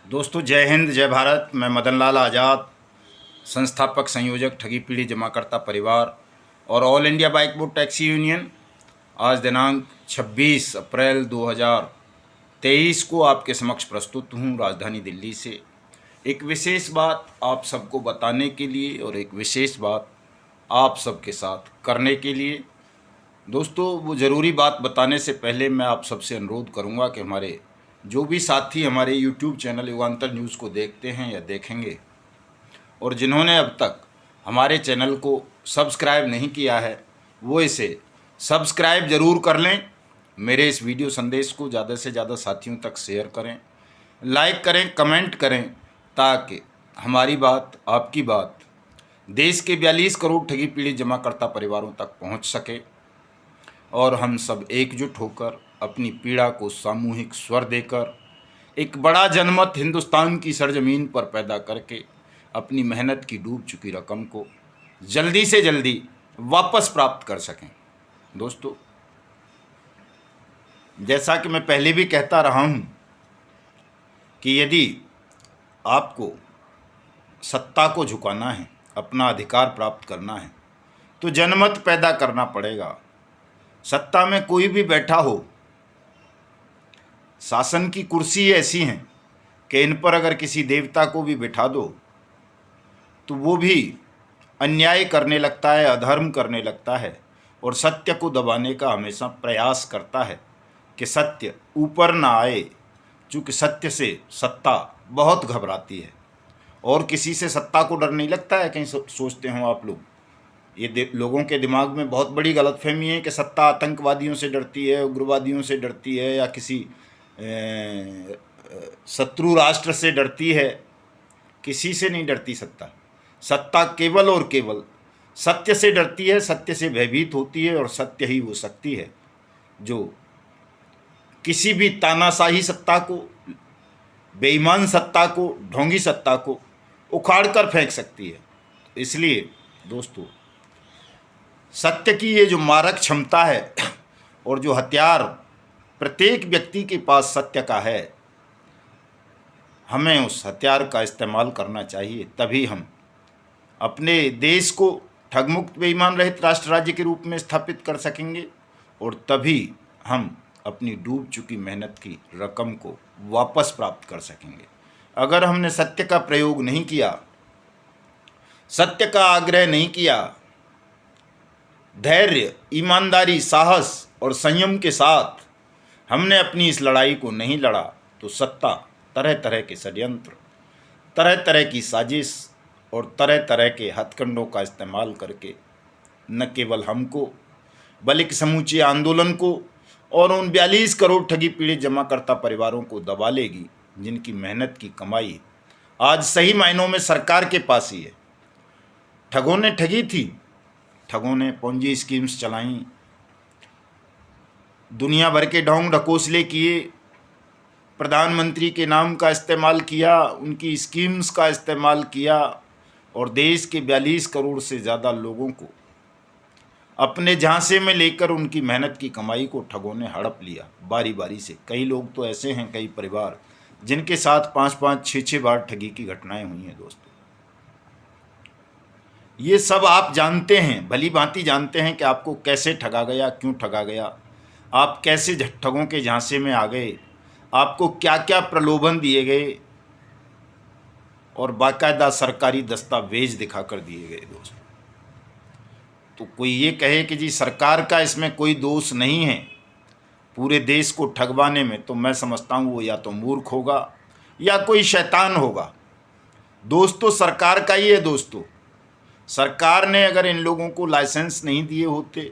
दोस्तों, जय हिंद, जय भारत। मैं मदन लाल आज़ाद, संस्थापक संयोजक ठगी पीढ़ी जमाकर्ता परिवार और all India bike board taxi union. आज दिनांक 26 अप्रैल 2023 को आपके समक्ष प्रस्तुत हूँ राजधानी दिल्ली से। एक विशेष बात आप सबको बताने के लिए और एक विशेष बात आप सबके साथ करने के लिए। दोस्तों, वो ज़रूरी बात बताने से पहले मैं आप सबसे अनुरोध करूँगा कि हमारे जो भी साथी हमारे YouTube चैनल युगांतर न्यूज़ को देखते हैं या देखेंगे और जिन्होंने अब तक हमारे चैनल को सब्सक्राइब नहीं किया है, वो इसे सब्सक्राइब ज़रूर कर लें। मेरे इस वीडियो संदेश को ज़्यादा से ज़्यादा साथियों तक शेयर करें, लाइक करें, कमेंट करें, ताकि हमारी बात, आपकी बात देश के 42 करोड़ ठगी पीड़ित जमाकर्ता परिवारों तक पहुंच सके और हम सब एकजुट होकर अपनी पीड़ा को सामूहिक स्वर देकर एक बड़ा जनमत हिंदुस्तान की सरजमीन पर पैदा करके अपनी मेहनत की डूब चुकी रकम को जल्दी से जल्दी वापस प्राप्त कर सकें। दोस्तों, जैसा कि मैं पहले भी कहता रहा हूं कि यदि आपको सत्ता को झुकाना है, अपना अधिकार प्राप्त करना है, तो जनमत पैदा करना पड़ेगा। सत्ता में कोई भी बैठा हो, शासन की कुर्सी ऐसी हैं कि इन पर अगर किसी देवता को भी बिठा दो तो वो भी अन्याय करने लगता है, अधर्म करने लगता है और सत्य को दबाने का हमेशा प्रयास करता है कि सत्य ऊपर ना आए, चूँकि सत्य से सत्ता बहुत घबराती है। और किसी से सत्ता को डर नहीं लगता है। कहीं सोचते हो आप लोग, ये लोगों के दिमाग में बहुत बड़ी गलतफहमी है कि सत्ता आतंकवादियों से डरती है, उग्रवादियों से डरती है या किसी शत्रु राष्ट्र से डरती है। किसी से नहीं डरती सत्ता। सत्ता केवल और केवल सत्य से डरती है, सत्य से भयभीत होती है और सत्य ही वो शक्ति है जो किसी भी तानाशाही सत्ता को, बेईमान सत्ता को, ढोंगी सत्ता को उखाड़ कर फेंक सकती है। इसलिए दोस्तों, सत्य की ये जो मारक क्षमता है और जो हथियार प्रत्येक व्यक्ति के पास सत्य का है, हमें उस हथियार का इस्तेमाल करना चाहिए। तभी हम अपने देश को ठगमुक्त बेईमान रहित राष्ट्र राज्य के रूप में स्थापित कर सकेंगे और तभी हम अपनी डूब चुकी मेहनत की रकम को वापस प्राप्त कर सकेंगे। अगर हमने सत्य का प्रयोग नहीं किया, सत्य का आग्रह नहीं किया, धैर्य, ईमानदारी, साहस और संयम के साथ हमने अपनी इस लड़ाई को नहीं लड़ा, तो सत्ता तरह तरह के षड्यंत्र, तरह तरह की साजिश और तरह तरह के हथकंडों का इस्तेमाल करके न केवल हमको बल्कि समूचे आंदोलन को और उन 42 करोड़ ठगी पीड़ित जमाकर्ता परिवारों को दबा लेगी, जिनकी मेहनत की कमाई आज सही मायनों में सरकार के पास ही है। ठगों ने ठगी थी, ठगों ने पोंजी स्कीम्स चलाईं, दुनिया भर के ढोंग ढकोसले किए, प्रधानमंत्री के नाम का इस्तेमाल किया, उनकी स्कीम्स का इस्तेमाल किया और देश के 42 करोड़ से ज़्यादा लोगों को अपने झांसे में लेकर उनकी मेहनत की कमाई को ठगों ने हड़प लिया बारी बारी से। कई लोग तो ऐसे हैं, कई परिवार, जिनके साथ 5-5, 6-6 बार ठगी की घटनाएं हुई हैं। दोस्तों, ये सब आप जानते हैं, भली भांति जानते हैं कि आपको कैसे ठगा गया, क्यों ठगा गया, आप कैसे ठगों के झांसे में आ गए, आपको क्या क्या प्रलोभन दिए गए और बाकायदा सरकारी दस्तावेज दिखाकर दिए गए। दोस्तों, तो कोई ये कहे कि जी सरकार का इसमें कोई दोष नहीं है पूरे देश को ठगवाने में, तो मैं समझता हूँ वो या तो मूर्ख होगा या कोई शैतान होगा। दोस्तों, सरकार का ही है। दोस्तों, सरकार ने अगर इन लोगों को लाइसेंस नहीं दिए होते,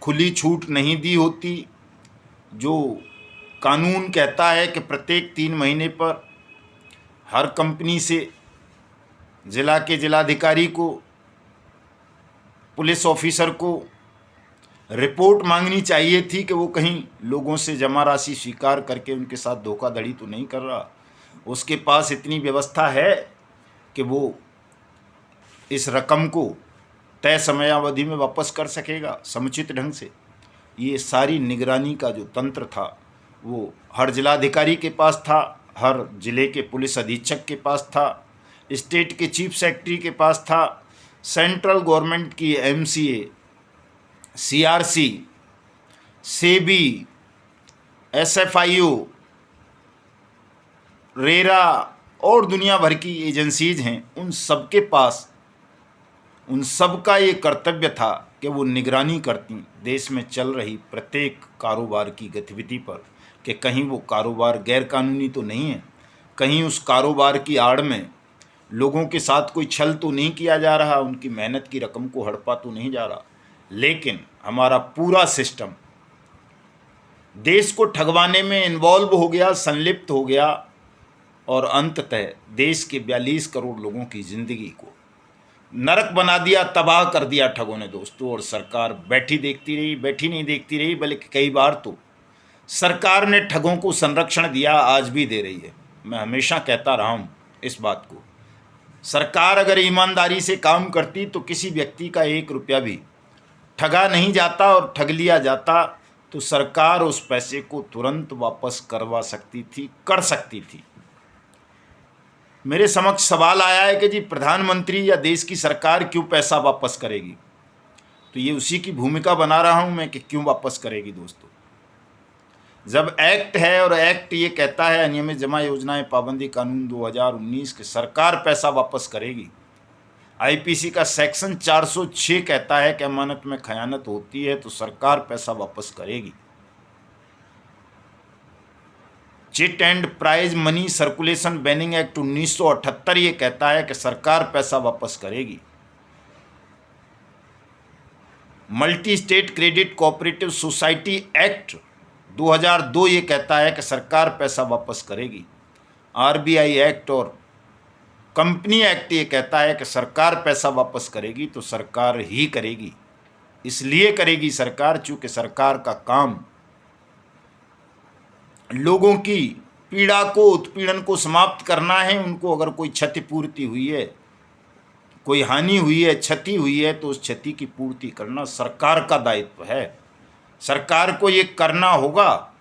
खुली छूट नहीं दी होती, जो कानून कहता है कि प्रत्येक 3 महीने पर हर कंपनी से जिला के जिलाधिकारी को, पुलिस ऑफिसर को रिपोर्ट मांगनी चाहिए थी कि वो कहीं लोगों से जमा राशि स्वीकार करके उनके साथ धोखाधड़ी तो नहीं कर रहा। उसके पास इतनी व्यवस्था है कि वो इस रकम को तय समयावधि में वापस कर सकेगा समुचित ढंग से। ये सारी निगरानी का जो तंत्र था वो हर जिलाधिकारी के पास था, हर जिले के पुलिस अधीक्षक के पास था, स्टेट के चीफ सेक्रेटरी के पास था, सेंट्रल गवर्नमेंट की MCA, CRC, SEBI, SFIO, RERA और दुनिया भर की एजेंसीज हैं, उन सबके पास उन सब का ये कर्तव्य था कि वो निगरानी करती देश में चल रही प्रत्येक कारोबार की गतिविधि पर कि कहीं वो कारोबार गैरकानूनी तो नहीं है, कहीं उस कारोबार की आड़ में लोगों के साथ कोई छल तो नहीं किया जा रहा, उनकी मेहनत की रकम को हड़पा तो नहीं जा रहा। लेकिन हमारा पूरा सिस्टम देश को ठगवाने में इन्वॉल्व हो गया, संलिप्त हो गया और अंततः देश के 42 करोड़ लोगों की ज़िंदगी को नरक बना दिया, तबाह कर दिया ठगों ने दोस्तों। और सरकार बैठी नहीं देखती रही, बल्कि कई बार तो सरकार ने ठगों को संरक्षण दिया, आज भी दे रही है। मैं हमेशा कहता रहा हूँ इस बात को, सरकार अगर ईमानदारी से काम करती तो किसी व्यक्ति का 1 रुपया भी ठगा नहीं जाता, और ठग लिया जाता तो सरकार उस पैसे को तुरंत वापस करवा सकती थी, कर सकती थी। मेरे समक्ष सवाल आया है कि जी प्रधानमंत्री या देश की सरकार क्यों पैसा वापस करेगी, तो ये उसी की भूमिका बना रहा हूं मैं कि क्यों वापस करेगी दोस्तों। जब एक्ट है और एक्ट ये कहता है अनियमित जमा योजनाएं पाबंदी कानून 2019 के सरकार पैसा वापस करेगी, आईपीसी का सेक्शन 406 कहता है कि अमानत में खयानत होती है तो सरकार पैसा वापस करेगी। Chit and prize money circulation banning act 1978 ये कहता है कि सरकार पैसा वापस करेगी। Multi state credit cooperative society act 2002 ये कहता है कि सरकार पैसा वापस करेगी। आरबीआई एक्ट और कंपनी एक्ट ये कहता है कि सरकार पैसा वापस करेगी, तो सरकार ही करेगी। इसलिए करेगी सरकार चूंकि सरकार का काम लोगों की पीड़ा को, उत्पीड़न को समाप्त करना है। उनको अगर कोई क्षतिपूर्ति हुई है, कोई हानि हुई है, क्षति हुई है, तो उस क्षति की पूर्ति करना सरकार का दायित्व है। सरकार को ये करना होगा।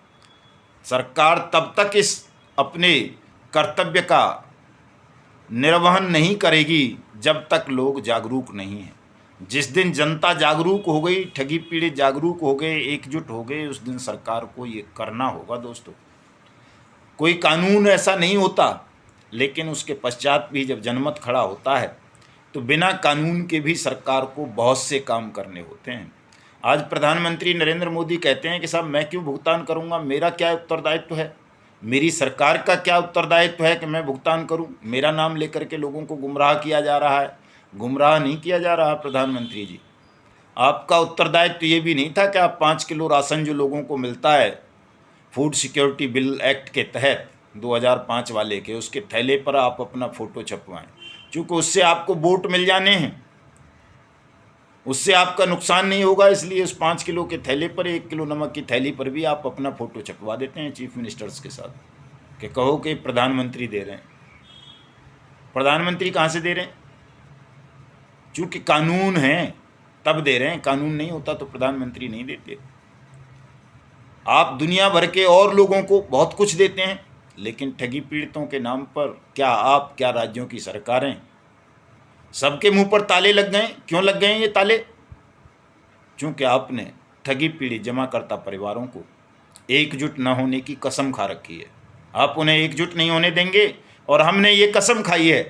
सरकार तब तक इस अपने कर्तव्य का निर्वहन नहीं करेगी जब तक लोग जागरूक नहीं हैं। जिस दिन जनता जागरूक हो गई, ठगी पीड़ित जागरूक हो गए, एकजुट हो गए, उस दिन सरकार को ये करना होगा दोस्तों। कोई कानून ऐसा नहीं होता, लेकिन उसके पश्चात भी जब जनमत खड़ा होता है तो बिना कानून के भी सरकार को बहुत से काम करने होते हैं। आज प्रधानमंत्री नरेंद्र मोदी कहते हैं कि साहब मैं क्यों भुगतान करूंगा, मेरा क्या उत्तरदायित्व है, मेरी सरकार का क्या उत्तरदायित्व है कि मैं भुगतान करूं। मेरा नाम लेकर के लोगों को गुमराह किया जा रहा है। गुमराह नहीं किया जा रहा प्रधानमंत्री जी। आपका उत्तरदायित्व ये भी नहीं था कि आप 5 किलो राशन जो लोगों को मिलता है फूड सिक्योरिटी बिल एक्ट के तहत 2005 वाले के, उसके थैले पर आप अपना फ़ोटो छपवाएं, क्योंकि उससे आपको वोट मिल जाने हैं, उससे आपका नुकसान नहीं होगा। इसलिए उस 5 किलो के थैले पर, 1 किलो नमक की थैली पर भी आप अपना फ़ोटो छपवा देते हैं चीफ मिनिस्टर्स के साथ कि कहो कि प्रधानमंत्री दे रहे हैं। प्रधानमंत्री कहाँ से दे रहे हैं? चूँकि कानून है तब दे रहे हैं, कानून नहीं होता तो प्रधानमंत्री नहीं देते। आप दुनिया भर के और लोगों को बहुत कुछ देते हैं, लेकिन ठगी पीड़ितों के नाम पर क्या आप, क्या राज्यों की सरकारें, सबके मुंह पर ताले लग गए। क्यों लग गए ये ताले? क्योंकि आपने ठगी पीड़ित जमाकर्ता परिवारों को एकजुट न होने की कसम खा रखी है। आप उन्हें एकजुट नहीं होने देंगे, और हमने ये कसम खाई है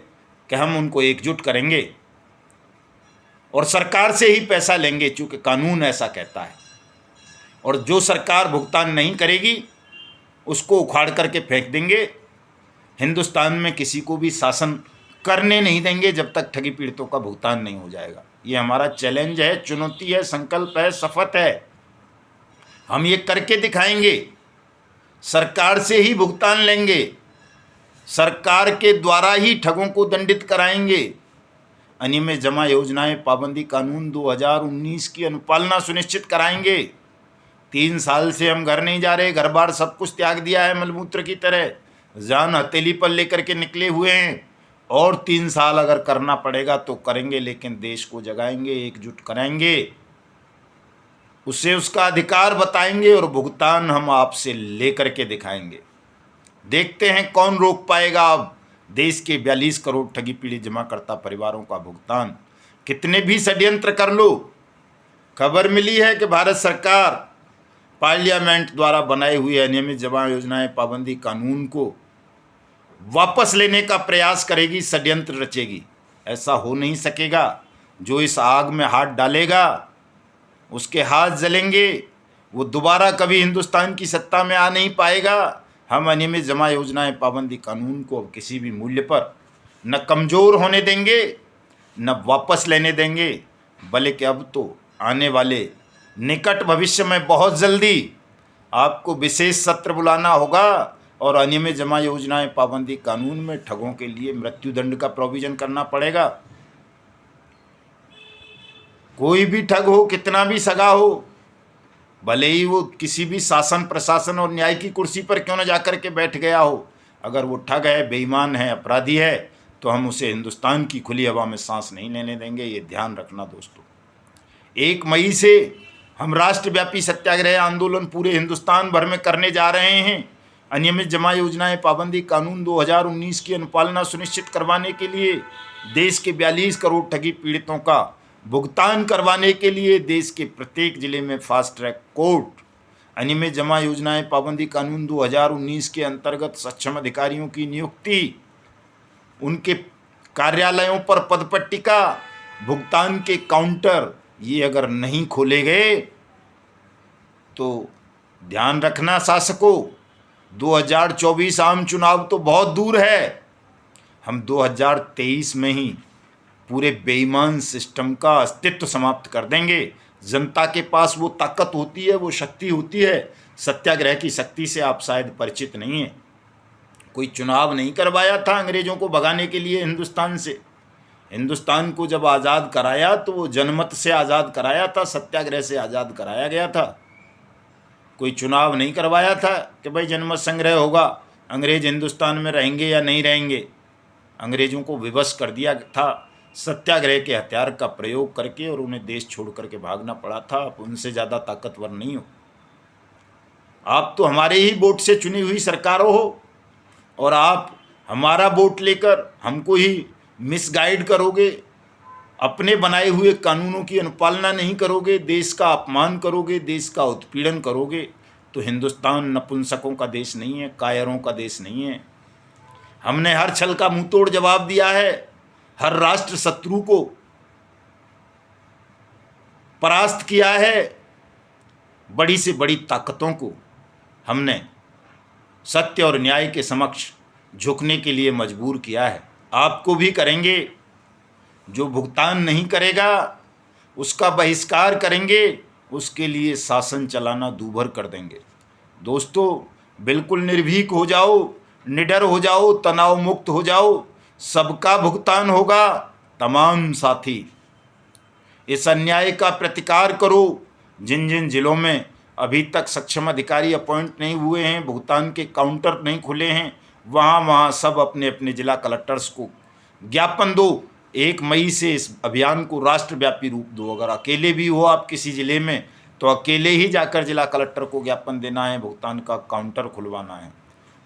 कि हम उनको एकजुट करेंगे और सरकार से ही पैसा लेंगे, चूँकि कानून ऐसा कहता है। और जो सरकार भुगतान नहीं करेगी उसको उखाड़ करके फेंक देंगे। हिंदुस्तान में किसी को भी शासन करने नहीं देंगे जब तक ठगी पीड़ितों का भुगतान नहीं हो जाएगा। ये हमारा चैलेंज है, चुनौती है, संकल्प है, शपथ है। हम ये करके दिखाएंगे। सरकार से ही भुगतान लेंगे, सरकार के द्वारा ही ठगों को दंडित कराएंगे। अनियमित जमा योजनाएं पाबंदी कानून 2019 की अनुपालना सुनिश्चित कराएंगे। 3 साल से हम घर नहीं जा रहे, घर बार सब कुछ त्याग दिया है, मलमूत्र की तरह जान हथेली पर लेकर के निकले हुए हैं। और 3 साल अगर करना पड़ेगा तो करेंगे, लेकिन देश को जगाएंगे, एकजुट कराएंगे, उसे उसका अधिकार बताएंगे और भुगतान हम आपसे लेकर के दिखाएंगे। देखते हैं कौन रोक पाएगा अब देश के 42 करोड़ ठगी पीड़ित जमाकर्ता परिवारों का भुगतान। कितने भी षड्यंत्र कर लो, खबर मिली है कि भारत सरकार पार्लियामेंट द्वारा बनाए हुए अनियमित जमा योजनाएं पाबंदी कानून को वापस लेने का प्रयास करेगी, षड्यंत्र रचेगी। ऐसा हो नहीं सकेगा। जो इस आग में हाथ डालेगा उसके हाथ जलेंगे, वो दोबारा कभी हिंदुस्तान की सत्ता में आ नहीं पाएगा। हम अनियमित जमा योजनाएं पाबंदी कानून को अब किसी भी मूल्य पर न कमज़ोर होने देंगे न वापस लेने देंगे, बल्कि अब तो आने वाले निकट भविष्य में बहुत जल्दी आपको विशेष सत्र बुलाना होगा और अनियमित जमा योजनाएं पाबंदी कानून में ठगों के लिए मृत्युदंड का प्रोविजन करना पड़ेगा। कोई भी ठग हो, कितना भी सगा हो, भले ही वो किसी भी शासन प्रशासन और न्याय की कुर्सी पर क्यों न जाकर के बैठ गया हो, अगर वो ठग है, बेईमान है, अपराधी है, तो हम उसे हिंदुस्तान की खुली हवा में सांस नहीं लेने देंगे। ये ध्यान रखना दोस्तों। 1 मई से हम राष्ट्रव्यापी सत्याग्रह आंदोलन पूरे हिंदुस्तान भर में करने जा रहे हैं। अनियमित जमा योजनाएं पाबंदी कानून 2019 की अनुपालना सुनिश्चित करवाने के लिए, देश के 42 करोड़ ठगी पीड़ितों का भुगतान करवाने के लिए देश के प्रत्येक जिले में फास्ट ट्रैक कोर्ट, अनियमित जमा योजनाएं पाबंदी कानून 2019 के अंतर्गत सक्षम अधिकारियों की नियुक्ति, उनके कार्यालयों पर पदपट्टिका, भुगतान के काउंटर, ये अगर नहीं खोले गए तो ध्यान रखना शासकों, 2024 आम चुनाव तो बहुत दूर है। हम 2023 में ही पूरे बेईमान सिस्टम का अस्तित्व समाप्त कर देंगे। जनता के पास वो ताकत होती है, वो शक्ति होती है। सत्याग्रह की शक्ति से आप शायद परिचित नहीं हैं। कोई चुनाव नहीं करवाया था अंग्रेजों को भगाने के लिए हिंदुस्तान से। हिंदुस्तान को जब आज़ाद कराया तो वो जनमत से आज़ाद कराया था, सत्याग्रह से आज़ाद कराया गया था। कोई चुनाव नहीं करवाया था कि भाई जनमत संग्रह होगा, अंग्रेज हिंदुस्तान में रहेंगे या नहीं रहेंगे। अंग्रेजों को विवश कर दिया था सत्याग्रह के हथियार का प्रयोग करके, और उन्हें देश छोड़ करके भागना पड़ा था। आप उनसे ज़्यादा ताकतवर नहीं हो। आप तो हमारे ही वोट से चुनी हुई सरकारों हो, और आप हमारा वोट लेकर हमको ही मिसगाइड करोगे, अपने बनाए हुए कानूनों की अनुपालना नहीं करोगे, देश का अपमान करोगे, देश का उत्पीड़न करोगे, तो हिंदुस्तान नपुंसकों का देश नहीं है, कायरों का देश नहीं है। हमने हर छल का मुंहतोड़ जवाब दिया है। हर राष्ट्र शत्रु को परास्त किया है। बड़ी से बड़ी ताकतों को हमने सत्य और न्याय के समक्ष झुकने के लिए मजबूर किया है। आपको भी करेंगे। जो भुगतान नहीं करेगा उसका बहिष्कार करेंगे, उसके लिए शासन चलाना दूभर कर देंगे। दोस्तों, बिल्कुल निर्भीक हो जाओ, निडर हो जाओ, तनाव मुक्त हो जाओ। सबका भुगतान होगा। तमाम साथी इस अन्याय का प्रतिकार करो। जिन जिन जिलों में अभी तक सक्षम अधिकारी अपॉइंट नहीं हुए हैं, भुगतान के काउंटर नहीं खुले हैं, वहाँ सब अपने अपने जिला कलेक्टर्स को ज्ञापन दो। 1 मई से इस अभियान को राष्ट्रव्यापी रूप दो। अगर अकेले भी हो आप किसी ज़िले में, तो अकेले ही जाकर जिला कलेक्टर को ज्ञापन देना है, भुगतान का काउंटर खुलवाना है।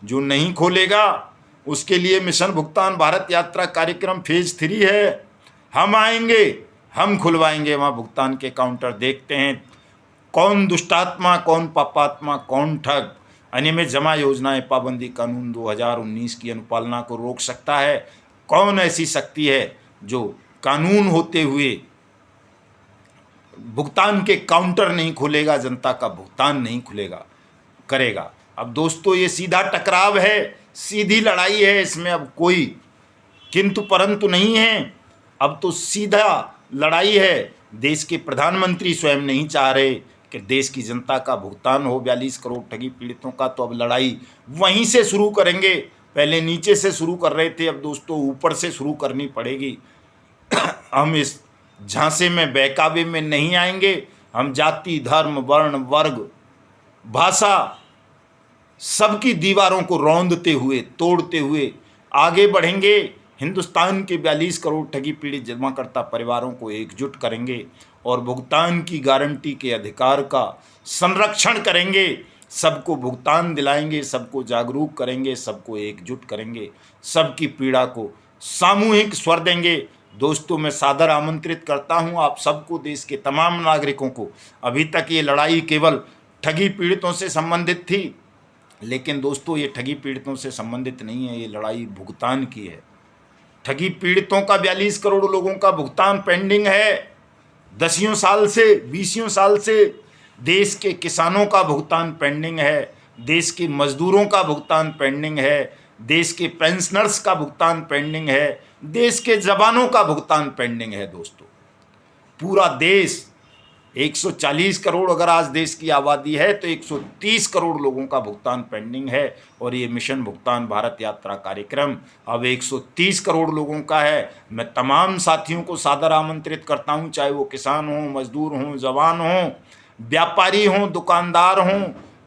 जो नहीं खोलेगा उसके लिए मिशन भुगतान भारत यात्रा कार्यक्रम फेज 3 है। हम आएंगे, हम खुलवाएंगे वहाँ भुगतान के काउंटर। देखते हैं कौन दुष्टात्मा, कौन पापात्मा, कौन ठग अनियमित जमा योजनाएं पाबंदी कानून 2019 की अनुपालना को रोक सकता है। कौन ऐसी शक्ति है जो कानून होते हुए भुगतान के काउंटर नहीं खोलेगा, जनता का भुगतान नहीं खुलेगा करेगा। अब दोस्तों, ये सीधा टकराव है, सीधी लड़ाई है। इसमें अब कोई किंतु परंतु नहीं है। अब तो सीधा लड़ाई है। देश के प्रधानमंत्री स्वयं नहीं चाह रहे कि देश की जनता का भुगतान हो 42 करोड़ ठगी पीड़ितों का, तो अब लड़ाई वहीं से शुरू करेंगे। पहले नीचे से शुरू कर रहे थे, अब दोस्तों ऊपर से शुरू करनी पड़ेगी। हम इस झांसे में, बहकावे में नहीं आएंगे। हम जाति, धर्म, वर्ण, वर्ग, भाषा सबकी दीवारों को रौंदते हुए, तोड़ते हुए आगे बढ़ेंगे। हिंदुस्तान के 42 करोड़ ठगी पीड़ित जमाकर्ता परिवारों को एकजुट करेंगे और भुगतान की गारंटी के अधिकार का संरक्षण करेंगे। सबको भुगतान दिलाएंगे, सबको जागरूक करेंगे, सबको एकजुट करेंगे, सबकी पीड़ा को सामूहिक स्वर देंगे। दोस्तों, मैं सादर आमंत्रित करता हूं आप सबको, देश के तमाम नागरिकों को। अभी तक ये लड़ाई केवल ठगी पीड़ितों से संबंधित थी, लेकिन दोस्तों ये ठगी पीड़ितों से संबंधित नहीं है, ये लड़ाई भुगतान की है। ठगी पीड़ितों का 42 करोड़ लोगों का भुगतान पेंडिंग है। 10 साल से 20 साल से देश के किसानों का भुगतान पेंडिंग है, देश के मजदूरों का भुगतान पेंडिंग है, देश के पेंशनर्स का भुगतान पेंडिंग है, देश के जवानों का भुगतान पेंडिंग है। दोस्तों, पूरा देश 140 करोड़ अगर आज देश की आबादी है तो 130 करोड़ लोगों का भुगतान पेंडिंग है। और ये मिशन भुगतान भारत यात्रा कार्यक्रम अब 130 करोड़ लोगों का है। मैं तमाम साथियों को सादर आमंत्रित करता हूं, चाहे वो किसान हों, मजदूर हों, जवान हों, व्यापारी हों, दुकानदार हों,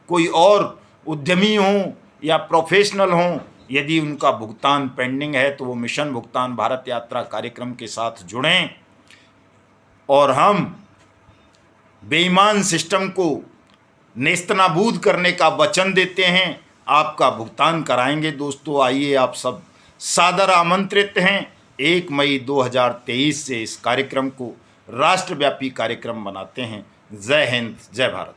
कोई और उद्यमी हों या प्रोफेशनल हों, यदि उनका भुगतान पेंडिंग है तो वो मिशन भुगतान भारत यात्रा कार्यक्रम के साथ जुड़ें और हम बेईमान सिस्टम को नेस्तनाबूद करने का वचन देते हैं, आपका भुगतान कराएंगे। दोस्तों, आइए, आप सब सादर आमंत्रित हैं। 1 मई 2023 से इस कार्यक्रम को राष्ट्रव्यापी कार्यक्रम बनाते हैं। जय हिंद, जय भारत।